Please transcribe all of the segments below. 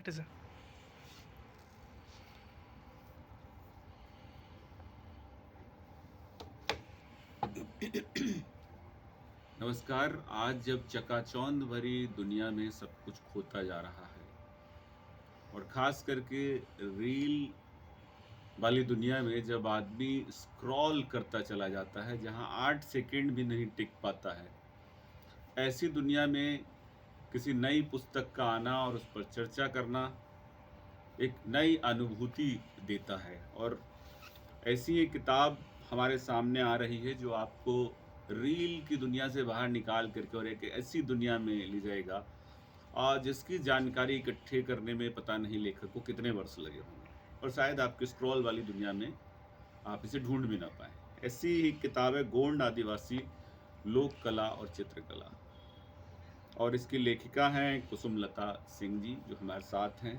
That is a नमस्कार। आज जब चकाचौंध भरी दुनिया में सब कुछ खोता जा रहा है और ख़ास करके रील वाली दुनिया में जब आदमी स्क्रॉल करता चला जाता है, जहाँ 8 सेकंड भी नहीं टिक पाता है, ऐसी दुनिया में किसी नई पुस्तक का आना और उस पर चर्चा करना एक नई अनुभूति देता है। और ऐसी एक किताब हमारे सामने आ रही है जो आपको रील की दुनिया से बाहर निकाल करके और एक ऐसी दुनिया में ले जाएगा जिसकी जानकारी इकट्ठे करने में पता नहीं लेखक को कितने वर्ष लगे होंगे, और शायद आपके स्क्रॉल वाली दुनिया में आप इसे ढूंढ भी ना पाए। ऐसी ही किताब है गोंड आदिवासी लोक कला और चित्रकला, और इसकी लेखिका हैं कुसुमलता सिंह जी जो हमारे साथ हैं।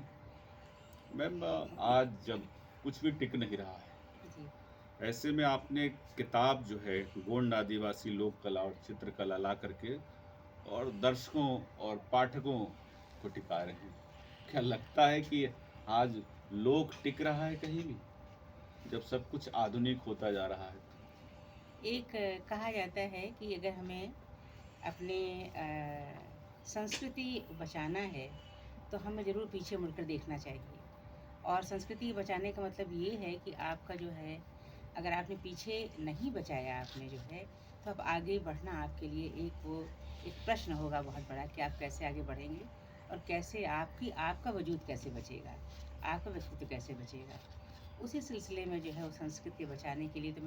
मैम, आज जब कुछ भी टिक नहीं रहा है, जी। ऐसे में आपने किताब जो है गोंड आदिवासी लोक कला और चित्रकला ला करके और दर्शकों और पाठकों को टिका रहे हैं। क्या लगता है कि आज लोक टिक रहा है कहीं भी, जब सब कुछ आधुनिक होता जा रहा है? एक कहा जाता है कि अगर हमें अपने संस्कृति बचाना है, तो हमें ज़रूर पीछे मुड़कर देखना चाहिए। और संस्कृति बचाने का मतलब ये है कि आपका जो है, अगर आपने पीछे नहीं बचाया आपने जो है, तो अब आगे बढ़ना आपके लिए एक प्रश्न होगा बहुत बड़ा कि आप कैसे आगे बढ़ेंगे और कैसे आपका वजूद कैसे बचेगा, आपका व्यक्तित्व कैसे बचेगा। उसी सिलसिले में जो है वो संस्कृति बचाने के लिए तो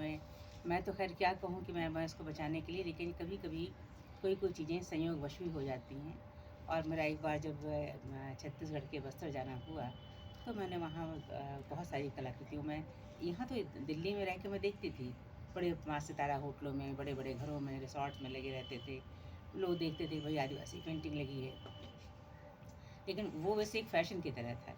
मैं तो खैर क्या कहूँ कि मैं इसको बचाने के लिए, लेकिन कभी-कभी कोई चीज़ें संयोगवश भी हो जाती हैं। और मेरा एक बार जब छत्तीसगढ़ के बस्तर जाना हुआ, तो मैंने वहाँ बहुत सारी कलाकृतियों में, यहाँ तो दिल्ली में रह के मैं देखती थी, बड़े 5 सितारा होटलों में, बड़े-बड़े घरों में, रिसॉर्ट्स में लगे रहते थे। लोग देखते थे भई आदिवासी पेंटिंग लगी है, लेकिन वो वैसे एक फ़ैशन की तरह था।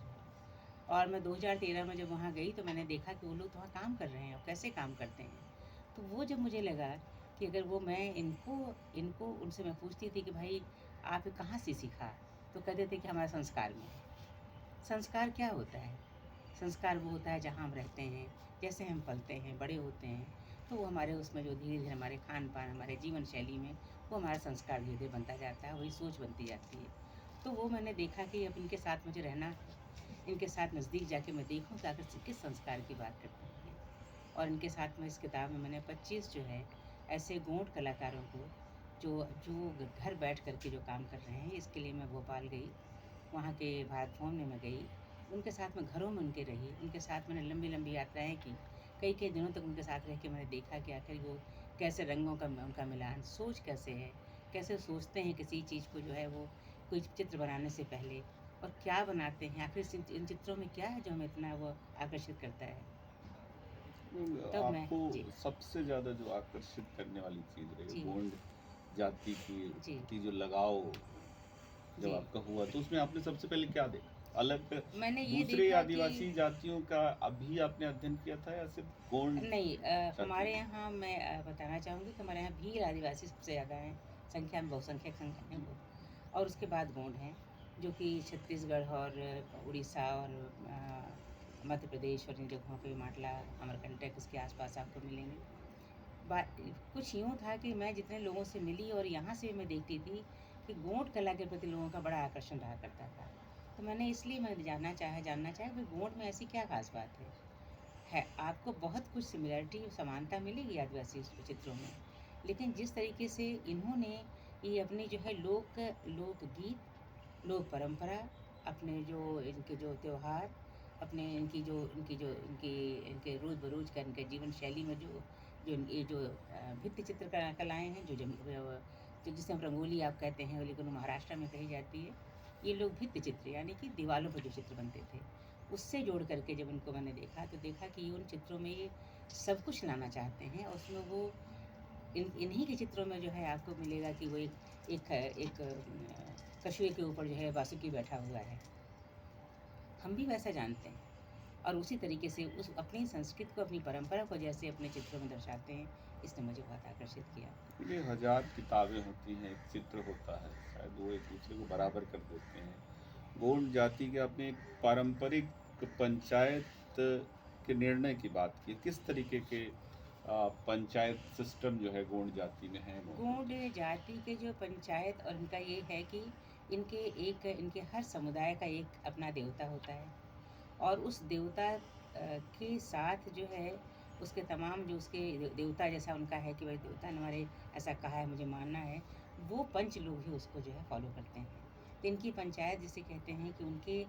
और मैं 2013 में जब वहाँ गई तो मैंने देखा कि वो लोग तो वहाँ काम कर रहे हैं और कैसे काम करते हैं। तो वो जब मुझे लगा कि अगर वो मैं इनको इनको उनसे मैं पूछती थी कि भाई आप ये कहाँ से सीखा? तो कहते थे कि हमारे संस्कार में है। संस्कार क्या होता है? संस्कार वो होता है जहाँ हम रहते हैं, जैसे हम पलते हैं, बड़े होते हैं, तो वो हमारे उसमें जो धीरे-धीरे हमारे खान-पान, हमारे जीवन शैली में वो हमारा संस्कार धीरे-धीरे बनता जाता है, वही सोच बनती जाती है। तो वो मैंने देखा कि अब इनके साथ मुझे रहना है, इनके साथ नज़दीक जाके मैं देखूँ कि आखिर किस संस्कार की बात करते हैं ये। और इनके साथ में इस किताब में मैंने 25 जो है ऐसे गोंड कलाकारों को जो जो घर बैठ कर के जो काम कर रहे हैं, इसके लिए मैं भोपाल गई, वहाँ के भारत भवन में मैं गई, उनके साथ में घरों में उनके रही, उनके साथ मैंने लंबी-लंबी यात्राएँ की। कई-कई दिनों तक उनके साथ रह के मैंने देखा कि आखिर वो कैसे रंगों का उनका मिलान, सोच कैसे है, कैसे सोचते हैं किसी चीज़ को जो है वो कोई चित्र बनाने से पहले, और क्या बनाते हैं, आखिर इन चित्रों में क्या है जो हमें इतना वो आकर्षित करता है। तब मैं आपको जी, सबसे ज़्यादा जो आकर्षित करने वाली चीज़ रही जी, गोंड जाति की जी, प्रति जो लगाव जब जी। आपका हुआ, तो उसमें आपने सबसे पहले क्या देखा? अलग मैंने ये दूसरे देखा कि आदिवासी जातियों का अभी आपने अध्ययन किया था या सिर्फ गोंड नहीं, जाति हमारे में? यहाँ मैं बताना चाहूँगी कि हमारे यहाँ भील आदिवासी सबसे ज़्यादा हैं, संख्या में बहुसंख्यक संख्या में वो, और उसके बाद गोंड हैं, जो कि छत्तीसगढ़ और उड़ीसा और मध्य प्रदेश और इन जगहों पे माटला, अमरकंटक इसके आस-पास आपको मिलेंगे। बा कुछ यूँ था कि मैं जितने लोगों से मिली और यहाँ से मैं देखती थी कि गोंड कला के प्रति लोगों का बड़ा आकर्षण रहा करता था। तो मैंने इसलिए मैं जानना चाहा कि गोंड में ऐसी क्या ख़ास बात है? आपको बहुत कुछ सिमिलैरिटी समानता मिलेगी आदिवासी चित्रों में, लेकिन जिस तरीके से इन्होंने ये अपनी जो है लोकगीत, लोक परंपरा, अपने जो इनके जो त्योहार, अपने इनकी इनके रोज़ बरोज़ का इनके जीवन शैली में ये जो भित्ति चित्र कलाएँ हैं, जो जिसे हम रंगोली आप कहते हैं, लेकिन वो महाराष्ट्र में कही जाती है। ये लोग भित्ति चित्र यानी कि दीवालों पे जो चित्र बनते थे, उससे जोड़ कर के जब उनको मैंने देखा, तो देखा कि ये उन चित्रों में ये सब कुछ लाना चाहते हैं, और उसमें वो इन्हीं के चित्रों में जो है आपको मिलेगा कि वो एक कछुए के ऊपर जो है वासुकी बैठा हुआ है। हम भी वैसा जानते हैं, और उसी तरीके से उस अपनी संस्कृति को, अपनी परंपरा को जैसे अपने चित्रों में दर्शाते हैं, इसने मुझे बहुत आकर्षित किया। ये हजार किताबें होती हैं, एक चित्र होता है, शायद वो एक दूसरे को बराबर कर देते हैं। गोंड जाति के आपने एक पारंपरिक पंचायत के निर्णय की बात की। किस तरीके के पंचायत सिस्टम जो है गोंड जाति में है? गोंड जाति के जो पंचायत और इनका ये है कि इनके हर समुदाय का एक अपना देवता होता है और उस देवता के साथ जो है उसके तमाम जो उसके देवता जैसा उनका है कि भाई देवता ने हमारे ऐसा कहा है, मुझे मानना है, वो पंच लोग ही उसको जो है फॉलो करते हैं। तो इनकी पंचायत जिसे कहते हैं कि उनके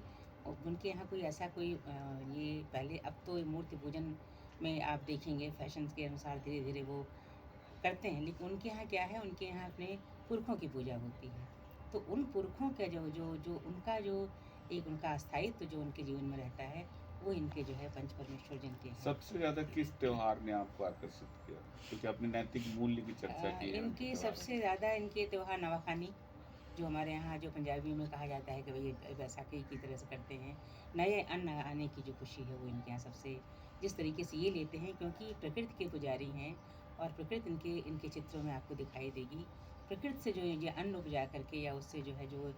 उनके यहाँ कोई ऐसा कोई ये पहले, अब तो ये मूर्ति पूजन में आप देखेंगे फैशन के अनुसार धीरे धीरे वो करते हैं, लेकिन उनके यहाँ क्या है, उनके यहाँ अपने पुरखों की पूजा होती है। तो उन पुरखों का जो जो जो उनका जो एक उनका स्थायित्व जो उनके जीवन में रहता है, वो इनके जो है पंच परमेश्वर जिनके हैं। सबसे ज़्यादा किस त्योहार ने आपको आकर्षित किया? क्योंकि आपने नैतिक मूल्य की चर्चा की है उनके इनके त्योहारों सबसे में। ज़्यादा इनके त्योहार नवाखानी, जो हमारे यहाँ जो पंजाबियों में कहा जाता है कि भाई ये बैसाखी की तरह से करते हैं। नए अन्न आने की जो खुशी है वो इनके यहाँ सबसे जिस तरीके से ये लेते हैं, क्योंकि प्रकृति के पुजारी हैं और प्रकृति इनके इनके चित्रों में आपको दिखाई देगी। प्रकृति से जो ये अन्न उपजा करके या उससे जो है जो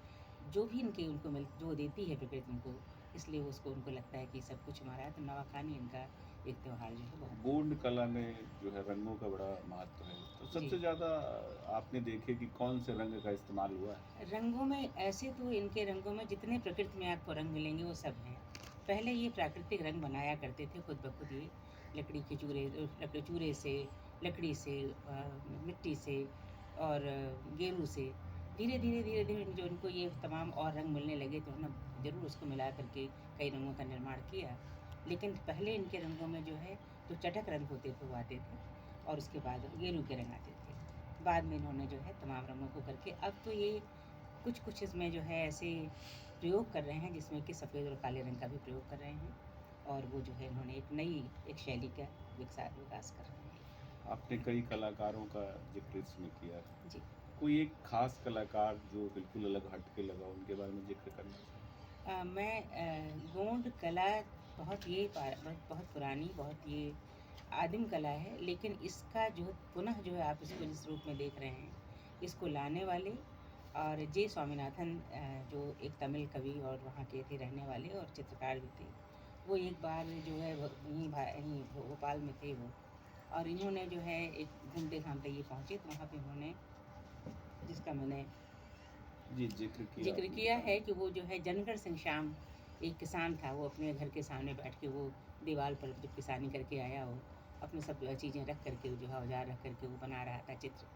जो भी इनके उनको मिल जो देती है प्रकृति उनको, इसलिए उसको उनको लगता है कि सब कुछ हमारा है। तो नवाखानी इनका एक त्योहार जो है बहुत गोंड कला में जो है रंगों का बड़ा महत्व है। तो जी। सबसे ज़्यादा आपने देखे कि कौन से रंग का इस्तेमाल हुआ है? रंगों में ऐसे तो इनके रंगों में जितने प्रकृति में आपको रंग मिलेंगे वो सब हैं। पहले ये प्राकृतिक रंग बनाया करते थे खुद ब खुद ही, चूरे से, लकड़ी से, मिट्टी से और गेरू से। धीरे धीरे जो इनको ये तमाम और रंग मिलने लगे तो उन्होंने ज़रूर उसको मिला करके कई रंगों का निर्माण किया। लेकिन पहले इनके रंगों में जो है जो चटक रंग होते थे वो आते थे और उसके बाद गेरू के रंग आते थे। बाद में इन्होंने जो है तमाम रंगों को करके अब तो ये कुछ इसमें जो है ऐसे प्रयोग कर रहे हैं जिसमें कि सफ़ेद और काले रंग का भी प्रयोग कर रहे हैं और वो जो है इन्होंने एक नई एक शैली का विकास कर रहे हैं। आपने कई कलाकारों का जिक्र इसमें किया है। जी। कोई एक खास कलाकार जो बिल्कुल अलग हट के लगा, उनके बारे में जिक्र करना चाहिए? गोंड कला बहुत पुरानी, बहुत ये आदिम कला है, लेकिन इसका जो पुनः जो है आप इसको जिस रूप में देख रहे हैं, इसको लाने वाले और जे स्वामीनाथन जो एक तमिल कवि और वहाँ के थे रहने वाले और चित्रकार भी थे। वो एक बार जो है यहीं भोपाल में थे वो, और इन्होंने जो है एक घूमते-घामते ये पहुँचे तो वहाँ पे उन्होंने जिसका मैंने जी, जिक्र किया ज़िक्र आपने किया बताया। है कि वो जो है जनगढ़ सिंह श्याम एक किसान था, वो अपने घर के सामने बैठ के वो दीवार पर जब किसानी करके आया वो, अपनी सब चीज़ें रख कर के जो है औज़ार रख कर के वो बना रहा था चित्र।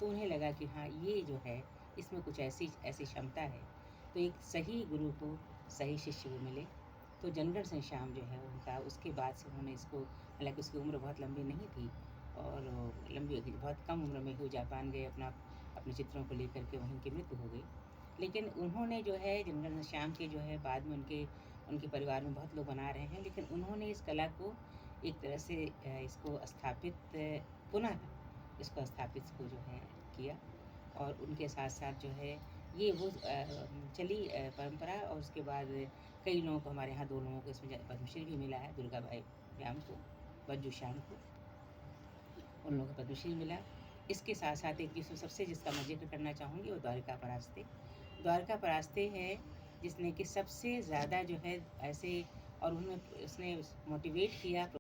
तो उन्हें लगा कि हाँ, ये जो है इसमें कुछ ऐसी ऐसी क्षमता है। तो एक सही गुरु को सही शिष्य वो मिले। तो जनगढ़ सिंह श्याम जो है उनका उसके बाद से उन्होंने इसको, हालाँकि उसकी उम्र बहुत लंबी नहीं थी और लंबी बहुत कम उम्र में वो जापान गए, अपने चित्रों को लेकर के वहीं उनकी मृत्यु हो गई। लेकिन उन्होंने जो है जनगढ़ श्याम के जो है बाद में उनके उनके परिवार में बहुत लोग बना रहे हैं, लेकिन उन्होंने इस कला को एक तरह से इसको स्थापित पुनः इसको स्थापित को जो है किया और उनके साथ-साथ जो है ये वो चली परंपरा और उसके बाद कई लोगों को हमारे यहाँ 2 लोगों को इसमें पद्मश्री भी मिला है, दुर्गा बाई श्याम को, बज्जू श्याम को, उन लोगों को पद्मश्री मिला। इसके साथ-साथ एक जिसका मैं ज़िक्र करना चाहूँगी वो द्वारिका परास्ते। द्वारका परास्ते है जिसने कि सबसे ज़्यादा जो है ऐसे और उसने मोटिवेट किया